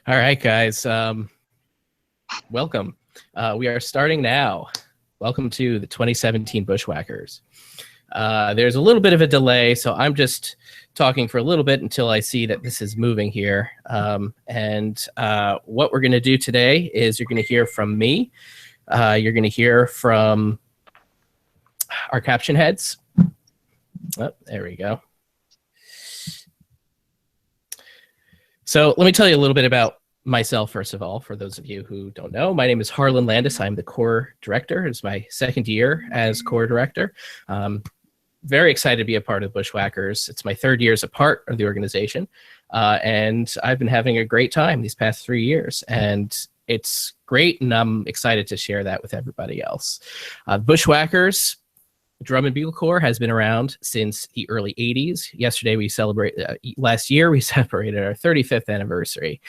All right, guys. Welcome. We are starting now. Welcome to the 2017 Bushwackers. There's a little bit of a delay, so I'm just talking for a little bit until I see that this is moving here. What we're going to do today is you're going to hear from me. You're going to hear from our caption heads. Oh, there we go. So let me tell you a little bit about myself, first of all, for those of you who don't know. My name is Harlan Landis. I'm the core director. It's my second year as core director. Very excited to be a part of Bushwackers. It's my third year as a part of the organization. And I've been having a great time these past 3 years. And it's great, and I'm excited to share that with everybody else. Bushwackers Drum and Bugle Corps has been around since the early 80s. Yesterday, last year, we celebrated our 35th anniversary.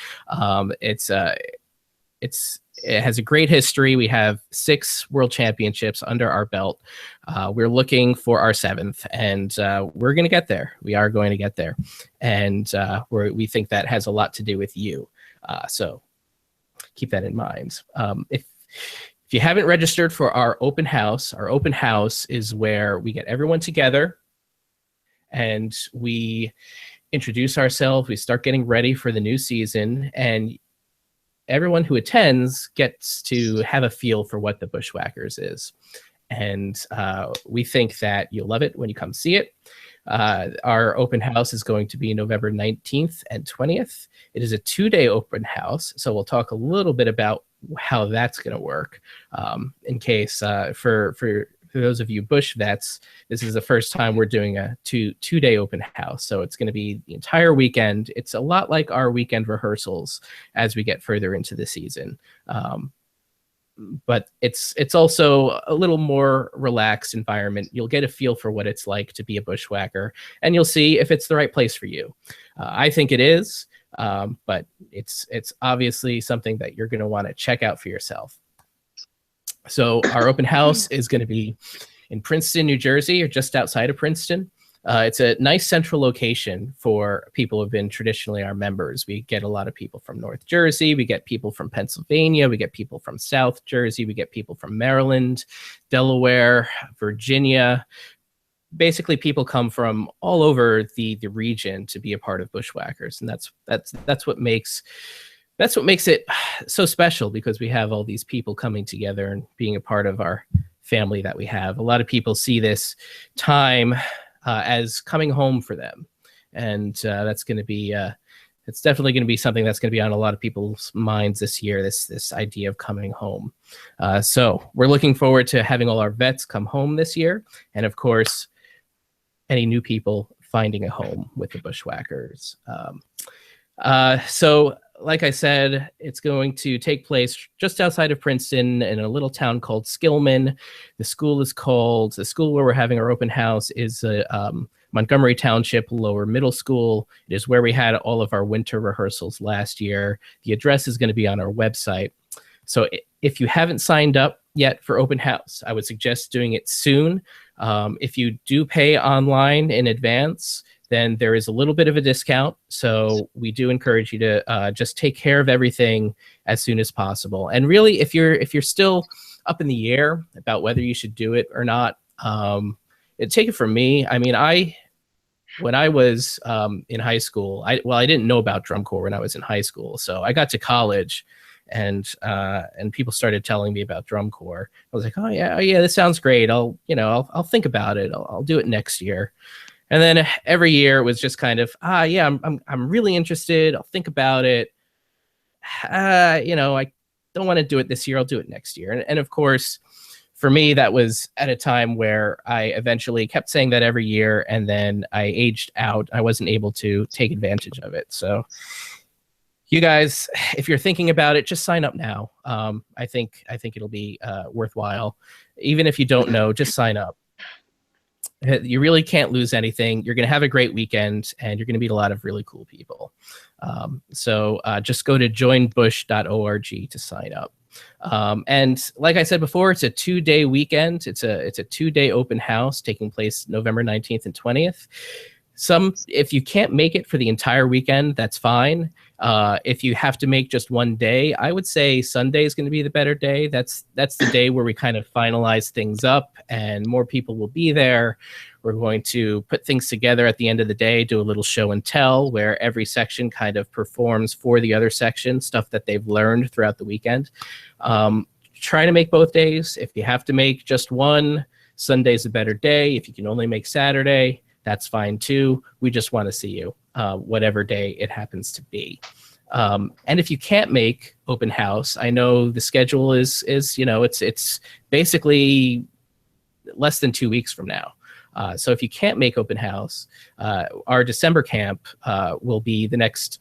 It has a great history. We have 6 world championships under our belt. We're looking for our 7th, and we're going to get there. We are going to get there. And we think that has a lot to do with you. So keep that in mind. If you haven't registered for our open house is where we get everyone together and we introduce ourselves. We start getting ready for the new season, and everyone who attends gets to have a feel for what the Bushwackers is. And we think that you'll love it when you come see it. Our open house is going to be November 19th and 20th. It is a 2-day open house, so we'll talk a little bit about how that's going to work. In case for those of you Bush vets, this is the first time we're doing a two-day open house, so it's going to be the entire weekend. It's a lot like our weekend rehearsals as we get further into the season. But it's also a little more relaxed environment. You'll get a feel for what it's like to be a bushwhacker, and you'll see if it's the right place for you. I think it is, but it's obviously something that you're going to want to check out for yourself. So our open house is going to be in Princeton, New Jersey, or just outside of Princeton. It's a nice central location for people who have been traditionally our members. We get a lot of people from North Jersey. We get people from Pennsylvania. We get people from South Jersey. We get people from Maryland, Delaware, Virginia. Basically, people come from all over the region to be a part of Bushwackers, and that's what makes it so special, because we have all these people coming together and being a part of our family that we have. A lot of people see this time as coming home for them, and that's going to be it's definitely going to be something that's going to be on a lot of people's minds this year, this idea of coming home. So we're looking forward to having all our vets come home this year, and of course any new people finding a home with the Bushwackers. So like I said, it's going to take place just outside of Princeton in a little town called Skillman. The school where we're having our open house is Montgomery Township Lower Middle School. It is where we had all of our winter rehearsals last year. The address is going to be on our website. So if you haven't signed up yet for open house, I would suggest doing it soon. If you do pay online in advance, then there is a little bit of a discount. So we do encourage you to just take care of everything as soon as possible. And really, if you're still up in the air about whether you should do it or not, take it from me. I mean, when I was in high school, I didn't know about drum corps when I was in high school. So I got to college, and people started telling me about drum corps. I was like, oh yeah, this sounds great. I'll think about it. I'll do it next year. And then every year it was just kind of, yeah, I'm really interested. I'll think about it. I don't want to do it this year. I'll do it next year. And of course, for me, that was at a time where I eventually kept saying that every year, and then I aged out. I wasn't able to take advantage of it. So you guys, if you're thinking about it, just sign up now. I think it'll be worthwhile. Even if you don't know, just sign up. You really can't lose anything. You're going to have a great weekend, and you're going to meet a lot of really cool people. So just go to joinbush.org to sign up. And like I said before, it's a 2-day weekend. It's a 2-day open house taking place November 19th and 20th. If you can't make it for the entire weekend, that's fine. If you have to make just one day, I would say Sunday is going to be the better day. That's the day where we kind of finalize things up and more people will be there. We're going to put things together at the end of the day, do a little show and tell where every section kind of performs for the other section, stuff that they've learned throughout the weekend. Try to make both days. If you have to make just one, Sunday's a better day. If you can only make Saturday, that's fine too. We just want to see you, whatever day it happens to be. And if you can't make open house, I know the schedule is it's basically less than 2 weeks from now. So if you can't make open house, our December camp will be the next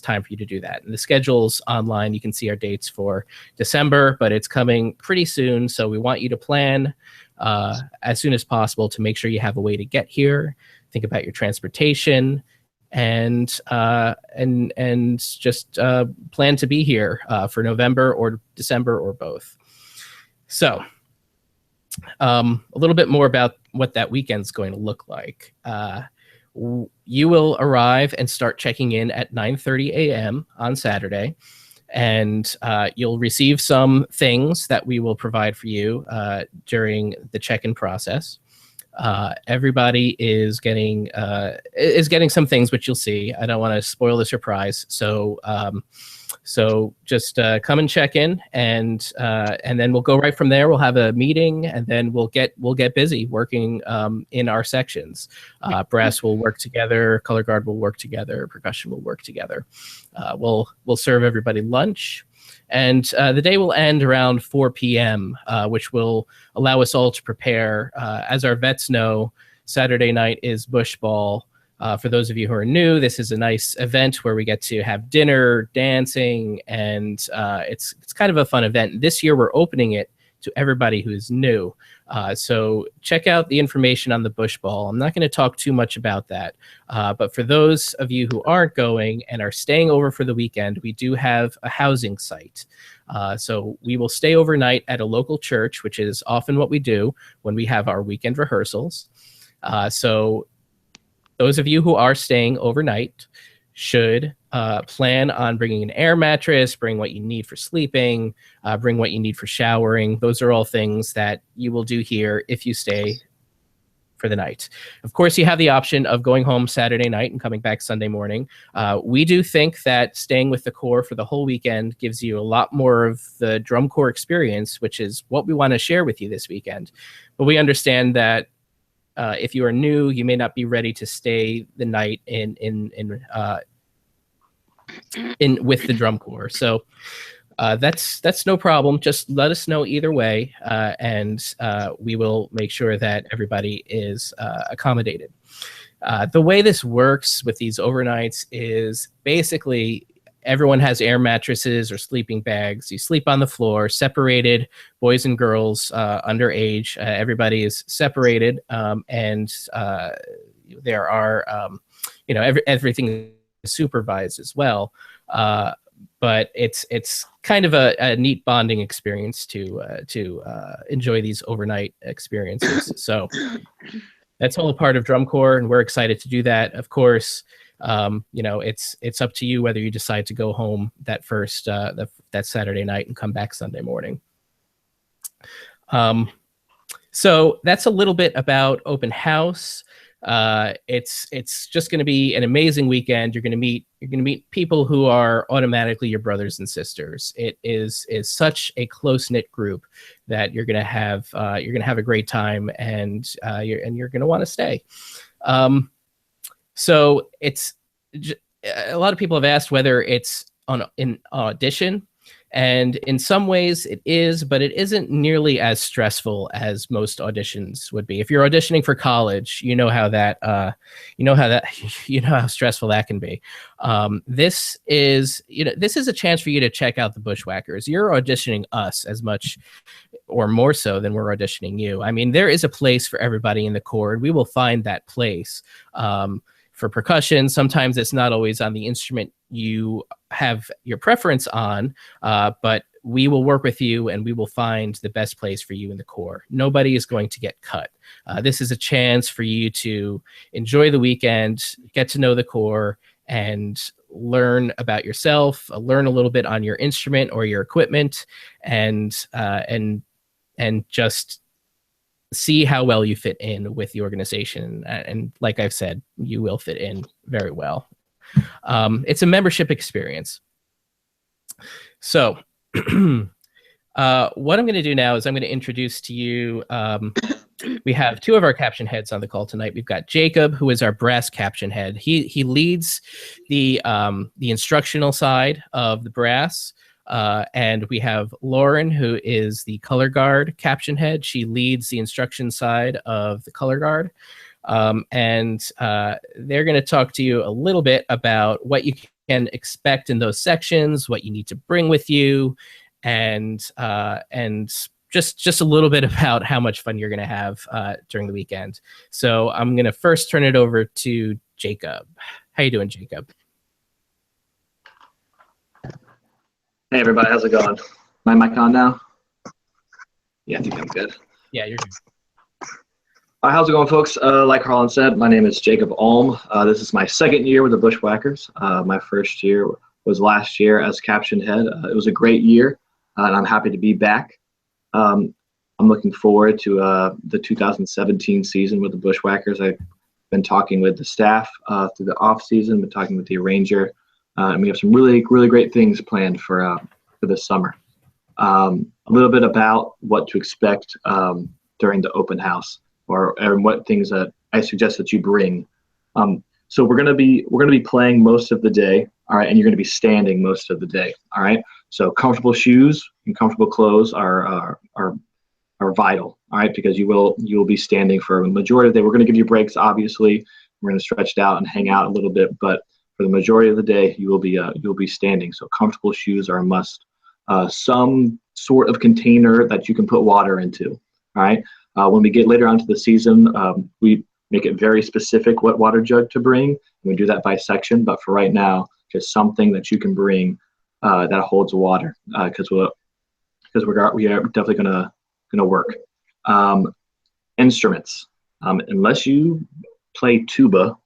time for you to do that. And the schedule's online. You can see our dates for December, but it's coming pretty soon. So we want you to plan as soon as possible to make sure you have a way to get here. Think about your transportation, and just plan to be here for November or December or both. So a little bit more about what that weekend's going to look like. You will arrive and start checking in at 9:30 a.m. on Saturday, and you'll receive some things that we will provide for you during the check-in process. Everybody is getting some things, which you'll see. I don't want to spoil the surprise, so just come and check in, and then we'll go right from there. We'll have a meeting, and then we'll get busy working in our sections. Brass will work together, color guard will work together, percussion will work together. We'll serve everybody lunch, and the day will end around 4 p.m., which will allow us all to prepare. As our vets know, Saturday night is Bush Ball. For those of you who are new, this is a nice event where we get to have dinner, dancing, and it's kind of a fun event. This year, we're opening it to everybody who's new. So check out the information on the Bush Ball. I'm not going to talk too much about that. But for those of you who aren't going and are staying over for the weekend, we do have a housing site. So we will stay overnight at a local church, which is often what we do when we have our weekend rehearsals. So those of you who are staying overnight should plan on bringing an air mattress, bring what you need for sleeping, bring what you need for showering. Those are all things that you will do here if you stay for the night. Of course, you have the option of going home Saturday night and coming back Sunday morning. We do think that staying with the corps for the whole weekend gives you a lot more of the drum corps experience, which is what we want to share with you this weekend. But we understand that if you are new, you may not be ready to stay the night with the drum corps. So that's no problem. Just let us know either way, and we will make sure that everybody is accommodated. The way this works with these overnights is basically everyone has air mattresses or sleeping bags. You sleep on the floor, separated, boys and girls underage. Everybody is separated, and there are, everything is supervised as well. But it's kind of a neat bonding experience to enjoy these overnight experiences. So that's all a part of drum corps, and we're excited to do that. Of course, it's up to you whether you decide to go home that that Saturday night and come back Sunday morning. So that's a little bit about open house. It's just going to be an amazing weekend. You're going to meet people who are automatically your brothers and sisters. It is such a close-knit group that you're going to have a great time, and you're going to want to stay. So it's a lot of people have asked whether it's in audition. And in some ways it is, but it isn't nearly as stressful as most auditions would be. If you're auditioning for college, you know how stressful that can be. This is a chance for you to check out the Bushwackers. You're auditioning us as much or more so than we're auditioning you. I mean, there is a place for everybody in the corps, and we will find that place. For percussion, sometimes it's not always on the instrument you have your preference on, but we will work with you and we will find the best place for you in the Corps. Nobody is going to get cut. This is a chance for you to enjoy the weekend, get to know the Corps, and learn about yourself, learn a little bit on your instrument or your equipment, and just see how well you fit in with the organization. And like I've said, you will fit in very well. It's a membership experience. So what I'm going to do now is I'm going to introduce to you, we have two of our caption heads on the call tonight. We've got Jacob, who is our brass caption head. He leads the instructional side of the brass. And we have Lauren, who is the color guard caption head. She leads the instruction side of the color guard. And they're going to talk to you a little bit about what you can expect in those sections, what you need to bring with you, and just a little bit about how much fun you're going to have during the weekend. So I'm going to first turn it over to Jacob. How you doing, Jacob? Hey everybody, how's it going? My mic on now? Yeah, I think I'm good. Yeah, you're good. How's it going, folks? Like Harlan said, my name is Jacob Ulm. This is my second year with the Bushwackers. My first year was last year as caption head. It was a great year, and I'm happy to be back. I'm looking forward to the 2017 season with the Bushwackers. I've been talking with the staff through the off season, been talking with the arranger, and we have some really great things planned for this summer. A little bit about what to expect during the open house, and what things that I suggest that you bring. So we're gonna be playing most of the day, all right, and you're gonna be standing most of the day, all right. So comfortable shoes and comfortable clothes are vital, all right, because you will be standing for a majority of the day. We're gonna give you breaks, obviously. We're gonna stretch it out and hang out a little bit, but for the majority of the day, you'll be standing. So comfortable shoes are a must. Some sort of container that you can put water into, all right. When we get later onto the season, we make it very specific what water jug to bring. We do that by section, but for right now, just something that you can bring that holds water, because we are definitely gonna work. Instruments, unless you play tuba,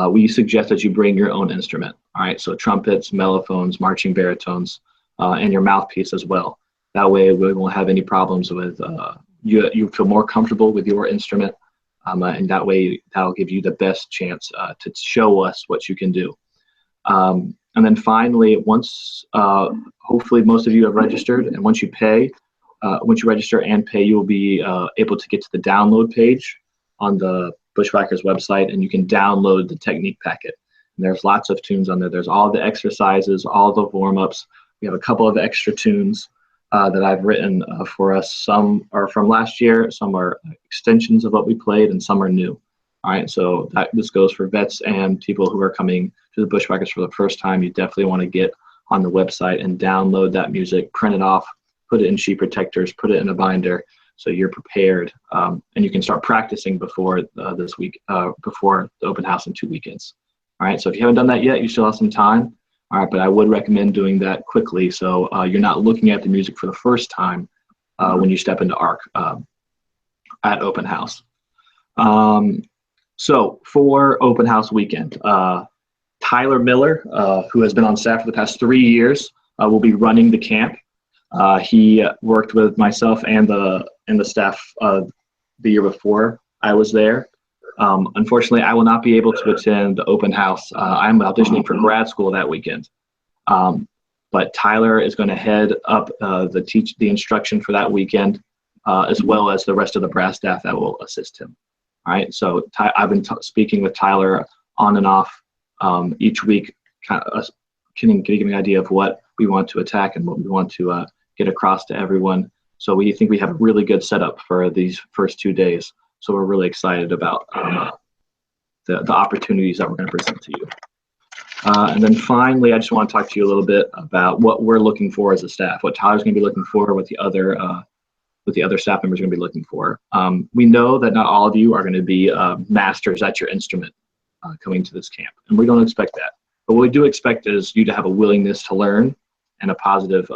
we suggest that you bring your own instrument. All right, so trumpets, mellophones, marching baritones, and your mouthpiece as well. That way, we won't have any problems with. You feel more comfortable with your instrument, and that way that'll give you the best chance to show us what you can do. And then finally, once hopefully most of you have registered, and once you register and pay, you will be able to get to the download page on the Bushwackers website, and you can download the technique packet. And there's lots of tunes on there. There's all the exercises, all the warm-ups. We have a couple of extra tunes that I've written for us. Some are from last year, some are extensions of what we played, and some are new. All right, so this goes for vets and people who are coming to the Bushwackers for the first time. You definitely want to get on the website and download that music, print it off, put it in sheet protectors, put it in a binder, so you're prepared, and you can start practicing before this week, before the open house in 2 weekends. All right, so if you haven't done that yet, you still have some time. All right, but I would recommend doing that quickly, so you're not looking at the music for the first time when you step into ARC at open house. So for open house weekend, Tyler Miller, who has been on staff for the past 3 years, will be running the camp. He worked with myself and the staff the year before I was there. Unfortunately, I will not be able to attend the open house. I'm auditioning for grad school that weekend. But Tyler is going to head up the instruction for that weekend, as well as the rest of the brass staff that will assist him. All right, so I've been speaking with Tyler on and off each week, kind of getting an idea of what we want to attack and what we want to get across to everyone. So we think we have a really good setup for these first 2 days. So we're really excited about the opportunities that we're going to present to you. And then finally, I just want to talk to you a little bit about what we're looking for as a staff, what Tyler's going to be looking for, what the other staff members are going to be looking for. We know that not all of you are going to be masters at your instrument coming to this camp, and we don't expect that. But what we do expect is you to have a willingness to learn and a positive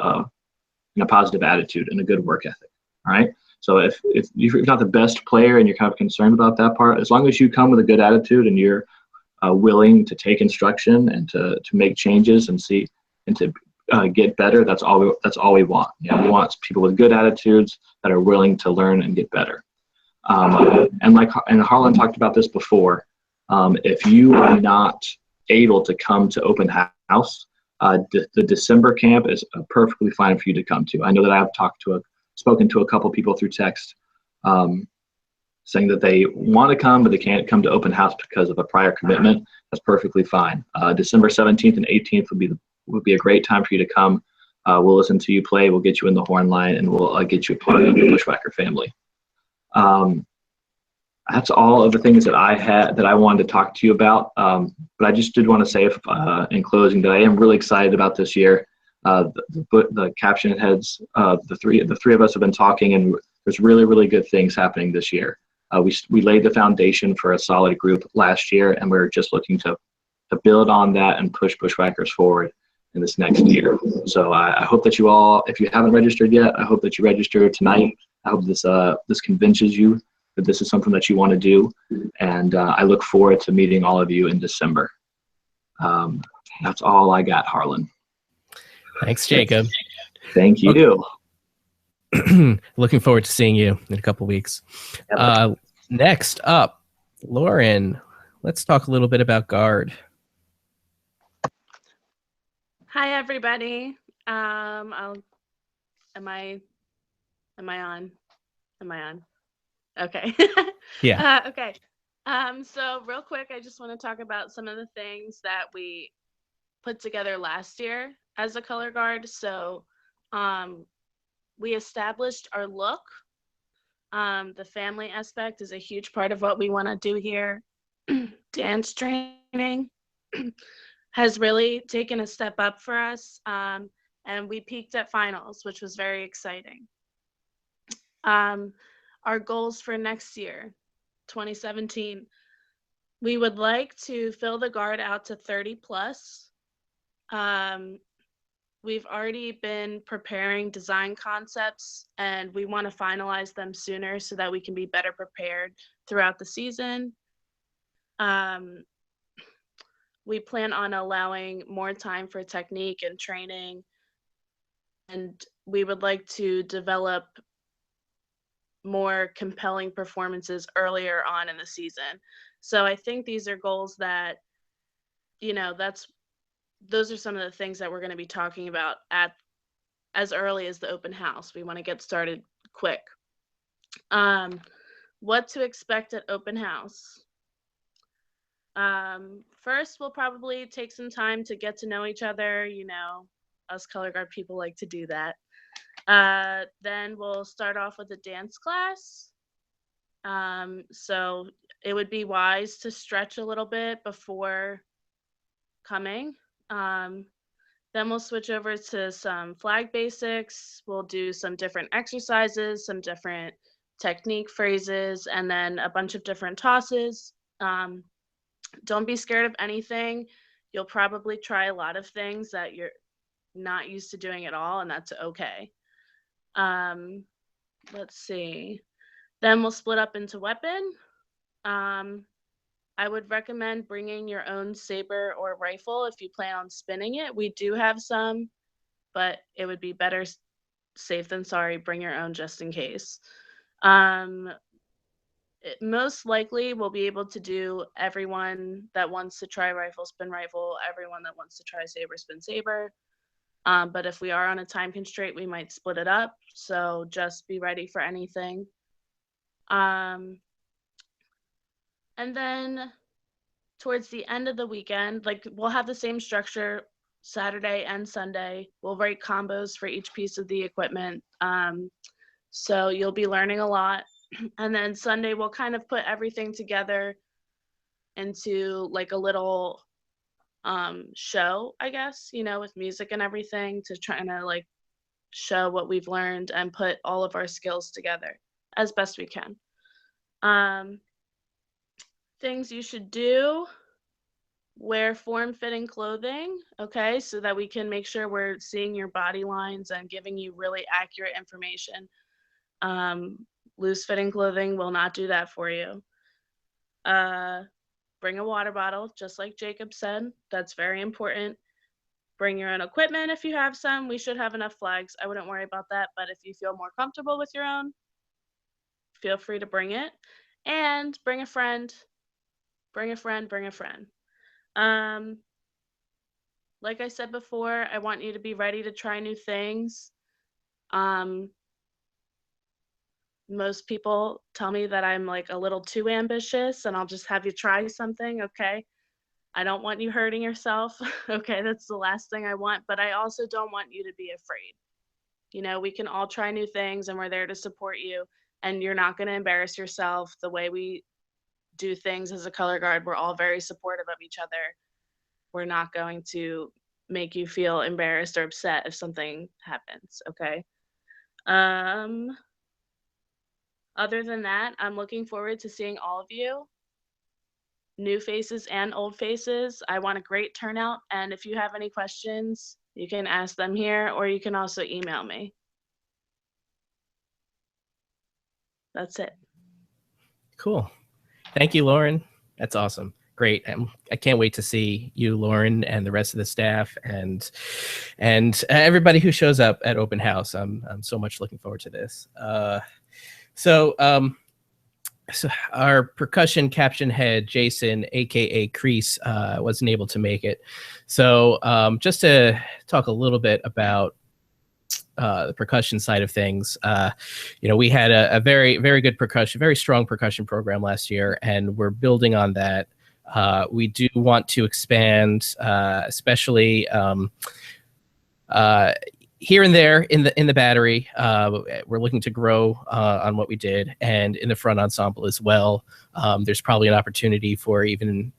and a positive attitude and a good work ethic. All right. So if you're not the best player and you're kind of concerned about that part, as long as you come with a good attitude and you're willing to take instruction and to make changes and see and to get better, that's all we want. Yeah, we want people with good attitudes that are willing to learn and get better. And Harlan talked about this before. If you are not able to come to open house, the December camp is perfectly fine for you to come to. I know that I've spoken to a couple people through text saying that they want to come, but they can't come to open house because of a prior commitment. That's perfectly fine. December 17th and 18th would be a great time for you to come. We'll listen to you play. We'll get you in the horn line, and we'll get you a part of the Bushwacker family. That's all of the things that I wanted to talk to you about. But I just did want to say in closing that I am really excited about this year. The caption heads, the three of us have been talking, and there's really, really good things happening this year. We laid the foundation for a solid group last year, and we're just looking to build on that and push Bushwackers forward in this next year. So I hope that you all, if you haven't registered yet, I hope that you register tonight. I hope this convinces you that this is something that you want to do, and I look forward to meeting all of you in December. That's all I got, Harlan. Thanks, Jacob. Thank you. Looking forward to seeing you in a couple weeks. Next up, Lauren, let's talk a little bit about Guard. Hi, everybody. Am I on? Okay. Yeah. Okay. So real quick, I just want to talk about some of the things that we put together last year as a color guard. So we established our look. The family aspect is a huge part of what we want to do here. Dance training has really taken a step up for us, and we peaked at finals, which was very exciting. Our goals for next year, 2017, we would like to fill the guard out to 30 plus. We've already been preparing design concepts, and we want to finalize them sooner so that we can be better prepared throughout the season. We plan on allowing more time for technique and training, and we would like to develop more compelling performances earlier on in the season. So I think these are goals that, those are some of the things that we're going to be talking about as early as the open house. We want to get started quick. What to expect at open house? First, we'll probably take some time to get to know each other. Us color guard people like to do that. Then we'll start off with a dance class. So it would be wise to stretch a little bit before coming. Then we'll switch over to some flag basics. We'll do some different exercises, some different technique phrases, and then a bunch of different tosses. Don't be scared of anything. You'll probably try a lot of things that you're not used to doing at all, and that's okay. Let's see. Then we'll split up into weapon. I would recommend bringing your own saber or rifle if you plan on spinning it. We do have some, but it would be better safe than sorry. Bring your own just in case. Most likely we'll be able to do everyone that wants to try rifle, spin rifle, everyone that wants to try saber, spin saber. But if we are on a time constraint, we might split it up. So just be ready for anything. And then towards the end of the weekend, we'll have the same structure Saturday and Sunday. We'll write combos for each piece of the equipment. So you'll be learning a lot. And then Sunday, we'll kind of put everything together into a little show, I guess, with music and everything to try to show what we've learned and put all of our skills together as best we can. Things you should do. Wear form-fitting clothing, okay, so that we can make sure we're seeing your body lines and giving you really accurate information. Loose-fitting clothing will not do that for you. Bring a water bottle, just like Jacob said. That's very important. Bring your own equipment if you have some. We should have enough flags. I wouldn't worry about that, but if you feel more comfortable with your own, feel free to bring it. And bring a friend. Bring a friend, bring a friend. Like I said before, I want you to be ready to try new things. Most people tell me that I'm like a little too ambitious and I'll just have you try something, okay? I don't want you hurting yourself, okay? That's the last thing I want, but I also don't want you to be afraid. You know, we can all try new things and we're there to support you, and you're not gonna embarrass yourself. The way we do things as a color guard, we're all very supportive of each other. We're not going to make you feel embarrassed or upset if something happens, okay? Other than that, I'm looking forward to seeing all of you, new faces and old faces. I want a great turnout, and if you have any questions, you can ask them here, or you can also email me. That's it. Cool. Thank you, Lauren. That's awesome. Great. I can't wait to see you, Lauren, and the rest of the staff and everybody who shows up at open house. I'm so much looking forward to this. So our percussion caption head, Jason, aka Crease, wasn't able to make it. So just to talk a little bit about the percussion side of things, we had a very good percussion, very strong percussion program last year, and we're building on that. We do want to expand, especially here and there in the battery. We're looking to grow on what we did, and in the front ensemble as well. There's probably an opportunity for even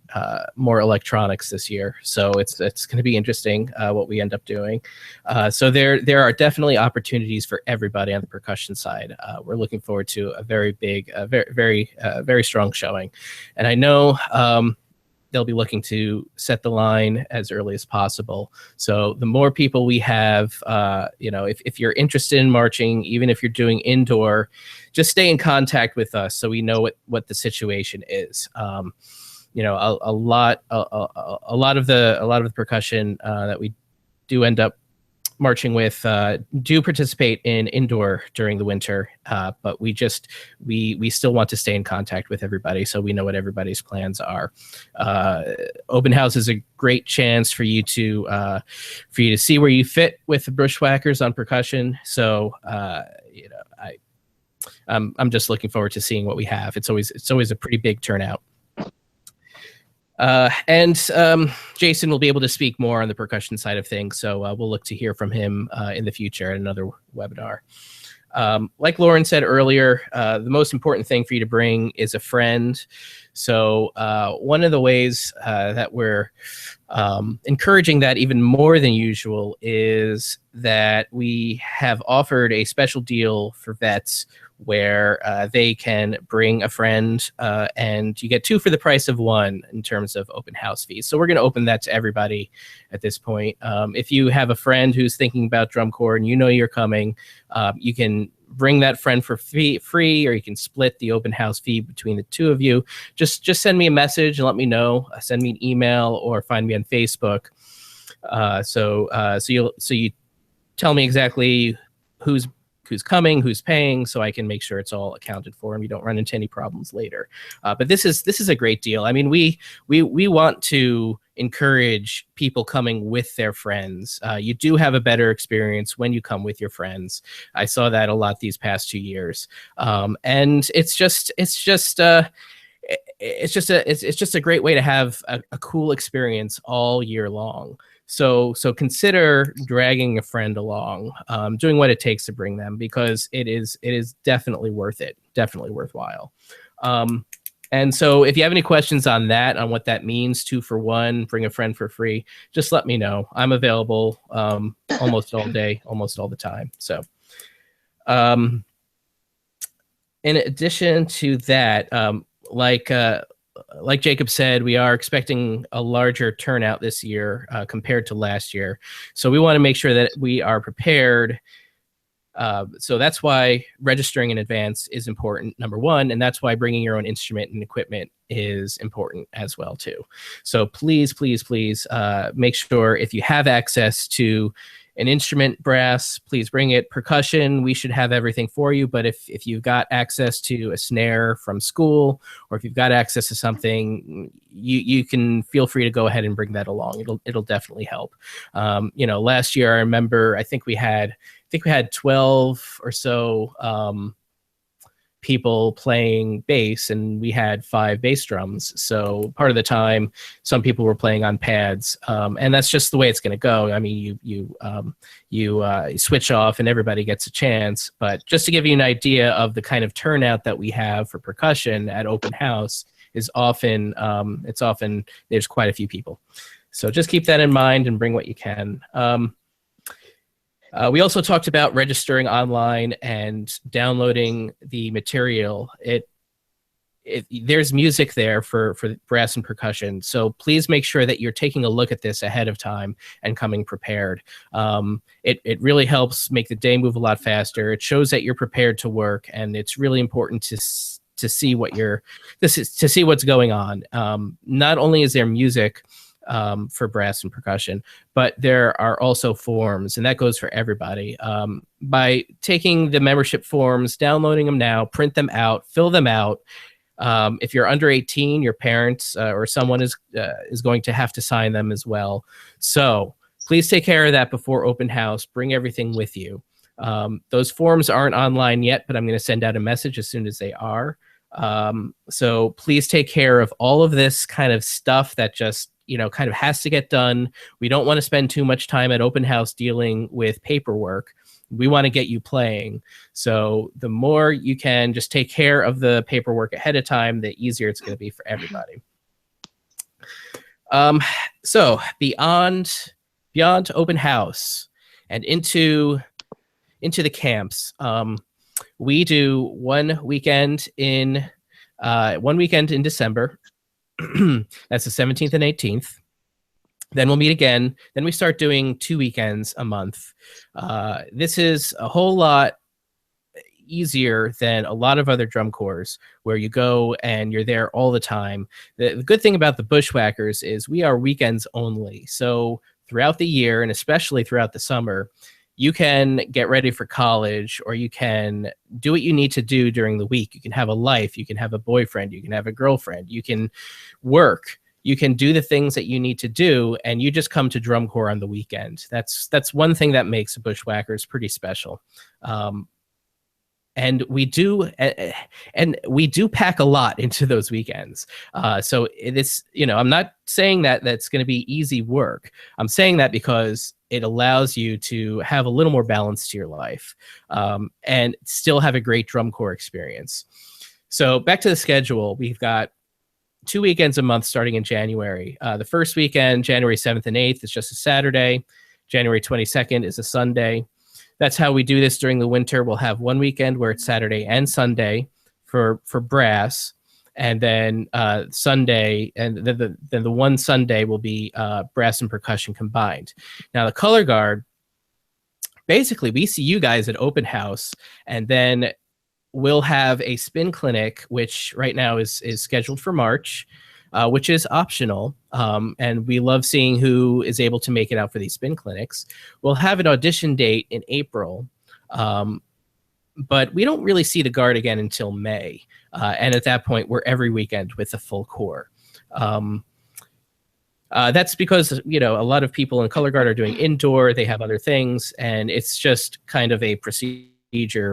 more electronics this year, so it's going to be interesting what we end up doing. So there are definitely opportunities for everybody on the percussion side. We're looking forward to a very big, very strong showing, and I know they'll be looking to set the line as early as possible. So the more people we have, if you're interested in marching, even if you're doing indoor, just stay in contact with us so we know what the situation is. A lot of the percussion that we do end up marching with do participate in indoor during the winter, but we still want to stay in contact with everybody so we know what everybody's plans are. Open house is a great chance for you to see where you fit with the Bushwackers on percussion. So I'm just looking forward to seeing what we have. It's always a pretty big turnout. And Jason will be able to speak more on the percussion side of things, so we'll look to hear from him in the future at another webinar. Like Lauren said earlier, the most important thing for you to bring is a friend. So one of the ways that we're encouraging that even more than usual is that we have offered a special deal for vets where they can bring a friend and you get 2 for the price of 1 in terms of open house fees. So we're going to open that to everybody at this point. If you have a friend who's thinking about drum corps and you know you're coming, you can bring that friend for free, or you can split the open house fee between the 2 of you. Just send me a message and let me know. Send me an email or find me on Facebook. So you tell me exactly who's coming, who's paying, so I can make sure it's all accounted for and we don't run into any problems later. But this is a great deal. I mean, we want to encourage people coming with their friends. You do have a better experience when you come with your friends. I saw that a lot these past 2 years, and it's just a great way to have a cool experience all year long. So consider dragging a friend along, doing what it takes to bring them, because it is definitely worth it, definitely worthwhile. And so if you have any questions on that, on what that means, 2 for 1, bring a friend for free, just let me know. I'm available almost all day, almost all the time. So in addition to that, like like Jacob said, we are expecting a larger turnout this year compared to last year. So we want to make sure that we are prepared. So that's why registering in advance is important, number one, and that's why bringing your own instrument and equipment is important as well too. So please, please, please make sure if you have access to an instrument, brass, please bring it. Percussion, we should have everything for you. But if you've got access to a snare from school, or if you've got access to something, you can feel free to go ahead and bring that along. It'll definitely help. Last year I remember I think we had 12 or so people playing bass, and we had 5 bass drums. So part of the time, some people were playing on pads, and that's just the way it's going to go. I mean, you switch off, and everybody gets a chance. But just to give you an idea of the kind of turnout that we have for percussion at open house is often there's quite a few people. So just keep that in mind and bring what you can. We also talked about registering online and downloading the material. There's music there for brass and percussion, so please make sure that you're taking a look at this ahead of time and coming prepared. It really helps make the day move a lot faster. It shows that you're prepared to work, and it's really important to see what's going on. Not only is there music for brass and percussion, but there are also forms, and that goes for everybody. By taking the membership forms, downloading them now, print them out, fill them out. If you're under 18, your parents or someone is going to have to sign them as well. So please take care of that before open house. Bring everything with you. Those forms aren't online yet, but I'm going to send out a message as soon as they are. So please take care of all of this kind of stuff that just kind of has to get done. We don't want to spend too much time at open house dealing with paperwork. We want to get you playing. So the more you can just take care of the paperwork ahead of time, the easier it's going to be for everybody. So beyond open house and into the camps, we do one weekend in December. That's the 17th and 18th. Then we'll meet again. Then we start doing 2 weekends a month. This is a whole lot easier than a lot of other drum corps where you go and you're there all the time. The good thing about the Bushwackers is we are weekends only. So throughout the year, and especially throughout the summer, you can get ready for college, or you can do what you need to do during the week. You can have a life, you can have a boyfriend, you can have a girlfriend, you can work, you can do the things that you need to do, and you just come to drum corps on the weekend. That's one thing that makes the Bushwackers pretty special. And we do pack a lot into those weekends. So it's, I'm not saying that that's going to be easy work. I'm saying that because it allows you to have a little more balance to your life, and still have a great drum corps experience. So back to the schedule, we've got 2 weekends a month starting in January. The first weekend, January 7th and 8th, is just a Saturday. January 22nd is a Sunday. That's how we do this during the winter. We'll have one weekend where it's Saturday and Sunday for brass, and then Sunday, and then the one Sunday will be brass and percussion combined. Now the color guard, basically we see you guys at open house, and then we'll have a spin clinic, which right now is scheduled for March, which is optional. And we love seeing who is able to make it out for these spin clinics. We'll have an audition date in April, but we don't really see the guard again until May. And at that point, we're every weekend with the full corps. That's because, a lot of people in color guard are doing indoor, they have other things, and it's just kind of a procedure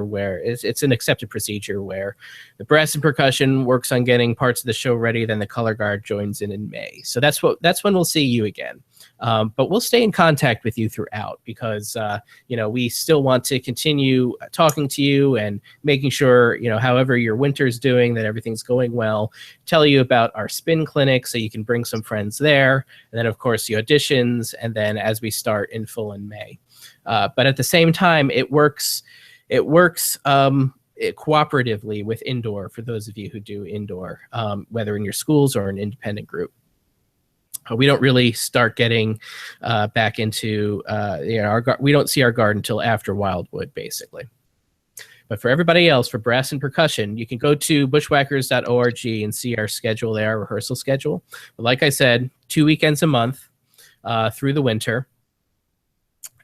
where it's an accepted procedure where the brass and percussion works on getting parts of the show ready, then the color guard joins in May. So that's when we'll see you again. But we'll stay in contact with you throughout because we still want to continue talking to you and making sure, however your winter's doing, that everything's going well. Tell you about our spin clinic so you can bring some friends there, and then of course the auditions, and then as we start in full in May. But at the same time, it works cooperatively with indoor for those of you who do indoor, whether in your schools or an independent group. We don't really start getting back into we don't see our garden until after Wildwood, basically. But for everybody else, for brass and percussion, you can go to bushwackers.org and see our schedule there, our rehearsal schedule. But like I said, 2 weekends a month through the winter.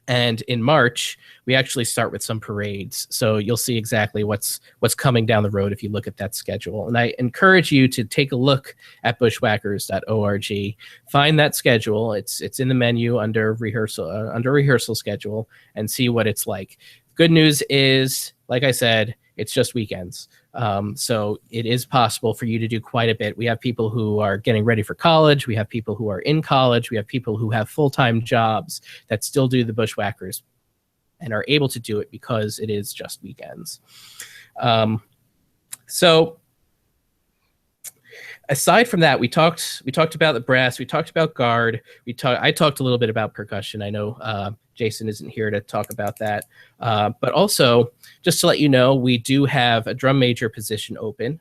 And in March, we actually start with some parades. So you'll see exactly what's coming down the road if you look at that schedule. And I encourage you to take a look at bushwackers.org. Find that schedule. It's in the menu under rehearsal schedule, and see what it's like. Good news is, like I said, it's just weekends. So it is possible for you to do quite a bit. We have people who are getting ready for college. We have people who are in college. We have people who have full-time jobs that still do the Bushwhackers and are able to do it because it is just weekends. So aside from that, we talked about the brass. We talked about guard. I talked a little bit about percussion. I know Jason isn't here to talk about that. But also, just to let you know, we do have a drum major position open.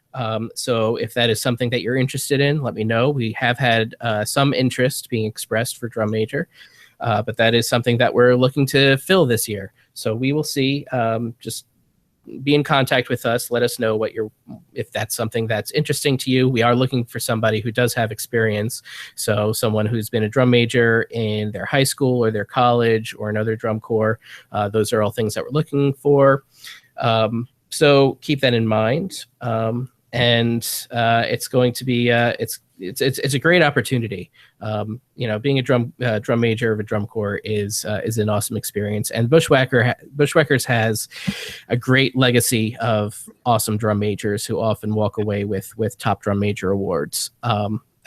So if that is something that you're interested in, let me know. We have had some interest being expressed for drum major, but that is something that we're looking to fill this year. So we will see. Just be in contact with us. Let us know if that's something that's interesting to you. We are looking for somebody who does have experience. So someone who's been a drum major in their high school or their college or another drum corps. Those are all things that we're looking for. So keep that in mind. And it's going to be it's a great opportunity. Being a drum major of a drum corps is an awesome experience. And Bushwackers has a great legacy of awesome drum majors who often walk away with top drum major awards,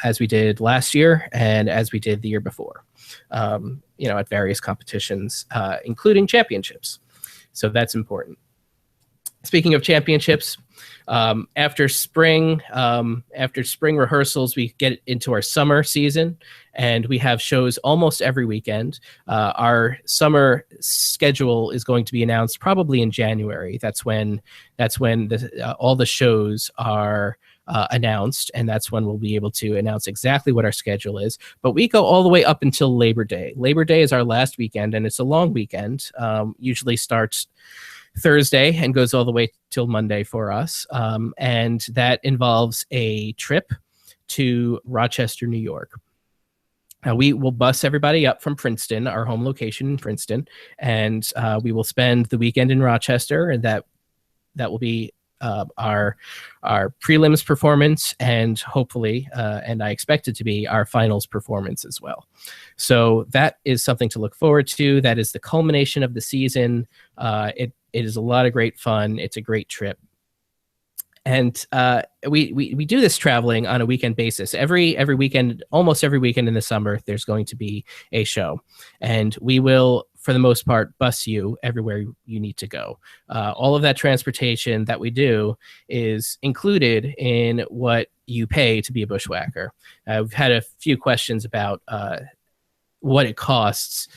as we did last year and as we did the year before. At various competitions, including championships. So that's important. Speaking of championships, after spring rehearsals, we get into our summer season, and we have shows almost every weekend. Our summer schedule is going to be announced probably in January. That's when all the shows are announced, and that's when we'll be able to announce exactly what our schedule is. But we go all the way up until Labor Day. Labor Day is our last weekend, and it's a long weekend. Usually starts Thursday and goes all the way till Monday for us. And that involves a trip to Rochester, New York. We will bus everybody up from Princeton, our home location in Princeton, and we will spend the weekend in Rochester, and that will be our prelims performance, and hopefully, and I expect it to be, our finals performance as well. So that is something to look forward to. That is the culmination of the season. It is a lot of great fun. It's a great trip. And we do this traveling on a weekend basis. Every weekend, almost every weekend in the summer, there's going to be a show. And we will, for the most part, bus you everywhere you need to go. All of that transportation that we do is included in what you pay to be a bushwhacker. I've had a few questions about what it costs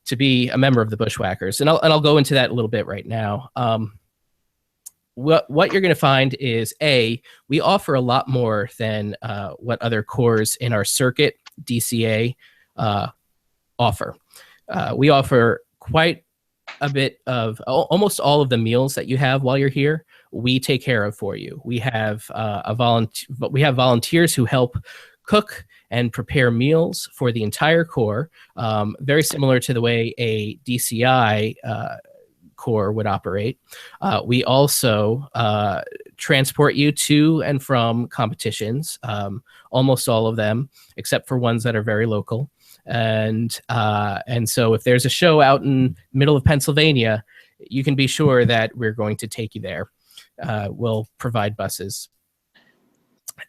to be a member of the Bushwackers, and I'll go into that a little bit right now. What you're going to find is, we offer a lot more than what other corps in our circuit, DCA, offer. We offer quite a bit of almost all of the meals that you have while you're here. We take care of for you. We have volunteers who help cook and prepare meals for the entire corps, very similar to the way a DCI corps would operate. We also transport you to and from competitions, almost all of them, except for ones that are very local. And so if there's a show out in the middle of Pennsylvania, you can be sure that we're going to take you there. We'll provide buses.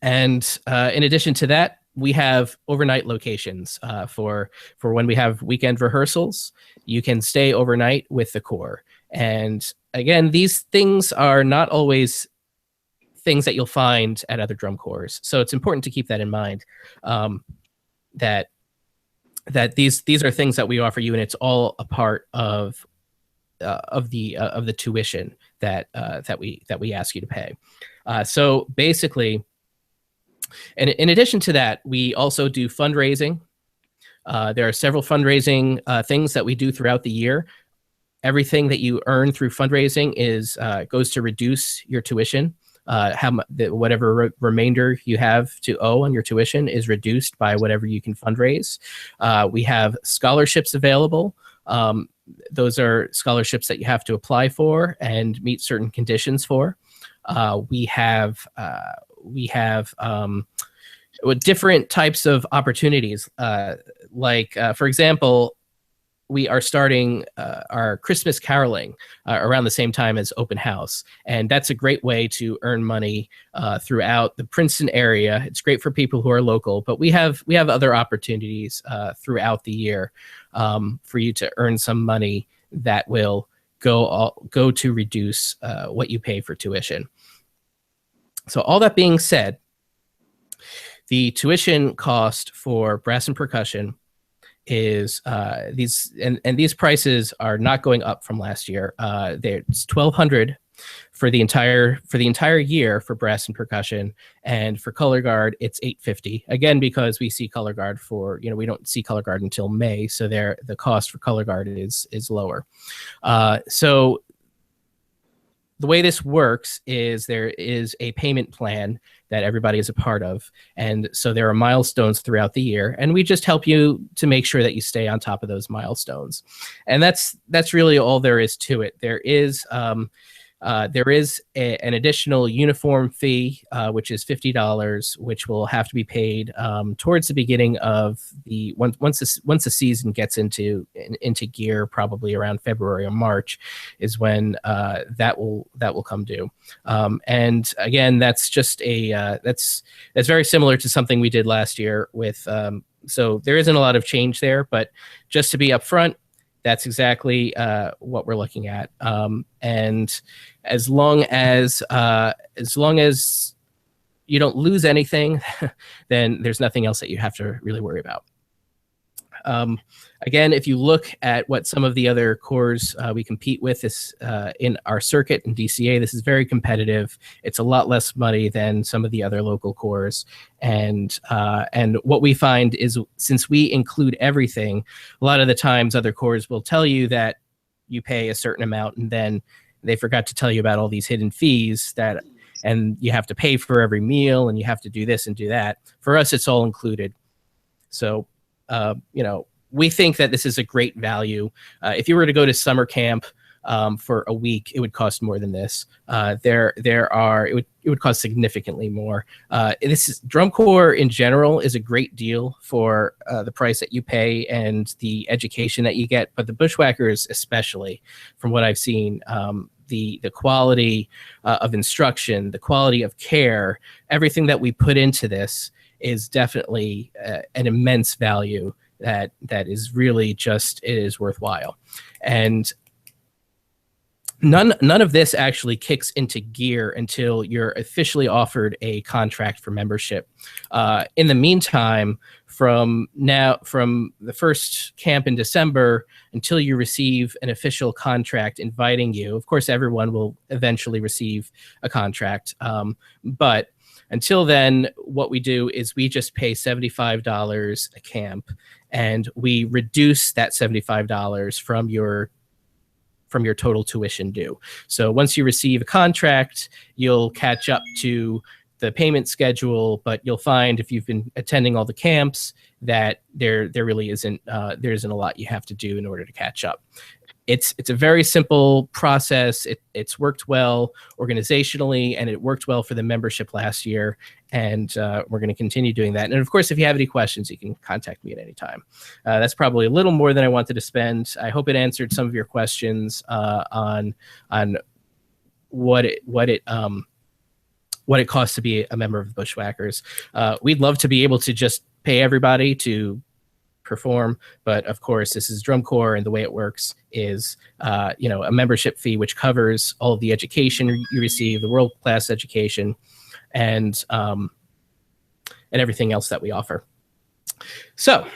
And in addition to that, we have overnight locations for when we have weekend rehearsals. You can stay overnight with the corps. And again, these things are not always things that you'll find at other drum corps. So it's important to keep that in mind, that these are things that we offer you, and it's all a part of the tuition that we ask you to pay. So basically, and in addition to that, we also do fundraising. There are several fundraising things that we do throughout the year. Everything that you earn through fundraising goes to reduce your tuition. Whatever remainder you have to owe on your tuition is reduced by whatever you can fundraise. We have scholarships available. Those are scholarships that you have to apply for and meet certain conditions for. We have with different types of opportunities. For example, we are starting our Christmas caroling around the same time as open house. And that's a great way to earn money throughout the Princeton area. It's great for people who are local, but we have other opportunities throughout the year for you to earn some money that will go to reduce what you pay for tuition. So all that being said, the tuition cost for brass and percussion is these prices are not going up from last year. It's $1,200 for the entire year for brass and percussion, and for color guard it's $850. Again, because we see color guard we don't see color guard until May, so the cost for color guard is lower. So the way this works is there is a payment plan that everybody is a part of. And so there are milestones throughout the year, and we just help you to make sure that you stay on top of those milestones. And that's really all there is to it. There is an additional uniform fee, which is $50, which will have to be paid towards the beginning of once the season gets into gear, probably around February or March, is when that will come due. And again, that's just that's very similar to something we did last year with. So there isn't a lot of change there, but just to be upfront, that's exactly what we're looking at. And as long as you don't lose anything, then there's nothing else that you have to really worry about. Again, if you look at what some of the other corps we compete with in our circuit in DCA, this is very competitive. It's a lot less money than some of the other local corps. And what we find is, since we include everything, a lot of the times other corps will tell you that you pay a certain amount, and then they forgot to tell you about all these hidden fees and you have to pay for every meal, and you have to do this and do that. For us, it's all included. So we think that this is a great value. If you were to go to summer camp for a week, it would cost more than this. It would cost significantly more. Drum Corps in general is a great deal for the price that you pay and the education that you get, but the Bushwackers, especially, from what I've seen, the quality of instruction, the quality of care, everything that we put into this is definitely an immense value that is really just, it is worthwhile. And none of this actually kicks into gear until you're officially offered a contract for membership. In the meantime, from the first camp in December until you receive an official contract inviting you, of course, everyone will eventually receive a contract. But until then, what we do is we just pay $75 a camp, and we reduce that $75 from your total tuition due. So once you receive a contract, you'll catch up to the payment schedule, but you'll find, if you've been attending all the camps, that there really isn't there isn't a lot you have to do in order to catch up. It's a very simple process. It's worked well organizationally, and it worked well for the membership last year. And we're going to continue doing that. And of course, if you have any questions, you can contact me at any time. That's probably a little more than I wanted to spend. I hope it answered some of your questions on what it costs to be a member of the Bushwackers. We'd love to be able to just pay everybody to perform, but of course this is Drum Corps, and the way it works is a membership fee which covers all of the education you receive, the world-class education, and everything else that we offer. So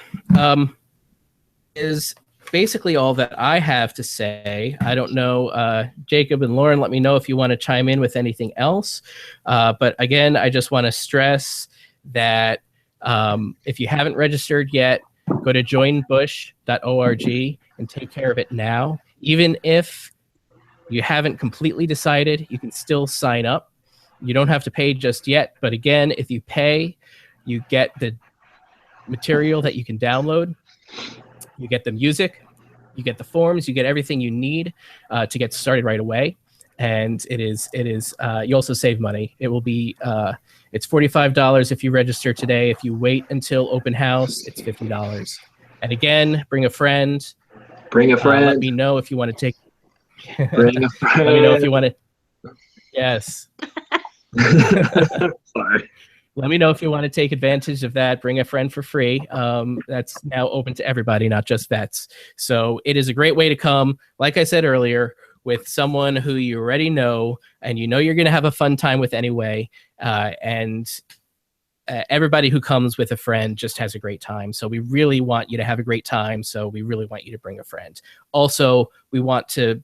is basically all that I have to say. I don't know, Jacob and Lauren, let me know if you want to chime in with anything else. But again, I just want to stress that if you haven't registered yet, go to joinbush.org and take care of it now. Even if you haven't completely decided, you can still sign up. You don't have to pay just yet. But again, if you pay, you get the material that you can download. You get the music, you get the forms, you get everything you need to get started right away. And you also save money. It will be, it's $45 if you register today. If you wait until open house, it's $50. And again, bring a friend. Bring a friend. Let me know if you want to take. Bring a friend. Let me know if you want to. Yes. Sorry. Let me know if you want to take advantage of that. Bring a friend for free. That's now open to everybody, not just vets. So it is a great way to come, like I said earlier, with someone who you already know and you know you're going to have a fun time with anyway. Everybody who comes with a friend just has a great time. So we really want you to have a great time. So we really want you to bring a friend. Also, we want to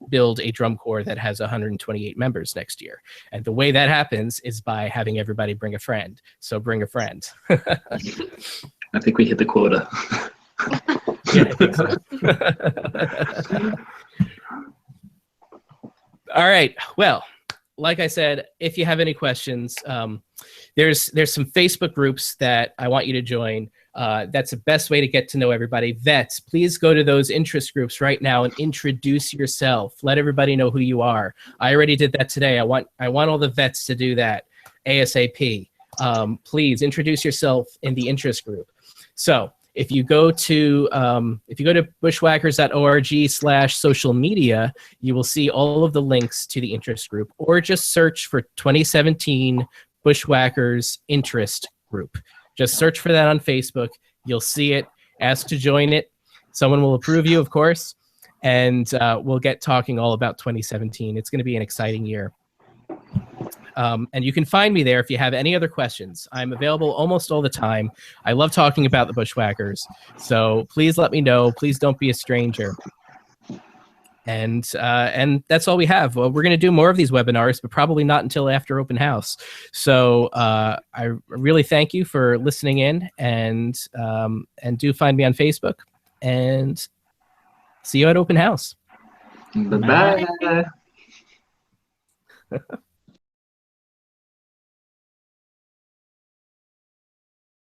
build a drum corps that has 128 members next year. And the way that happens is by having everybody bring a friend. So bring a friend. I think we hit the quota. Yeah, I think so. All right. Well, like I said, if you have any questions, there's some Facebook groups that I want you to join. That's the best way to get to know everybody. Vets, please go to those interest groups right now and introduce yourself. Let everybody know who you are. I already did that today. I want all the vets to do that ASAP. Please introduce yourself in the interest group. So if you go to bushwackers.org/social media, you will see all of the links to the interest group, or just search for 2017 Bushwackers interest group. Just search for that on Facebook. You'll see it. Ask to join it. Someone will approve you, of course, and we'll get talking all about 2017. It's going to be an exciting year. And you can find me there if you have any other questions. I'm available almost all the time. I love talking about the Bushwackers. So please let me know. Please don't be a stranger. And that's all we have. Well, we're going to do more of these webinars, but probably not until after open house. So I really thank you for listening in, and do find me on Facebook, and see you at open house. Bye-bye.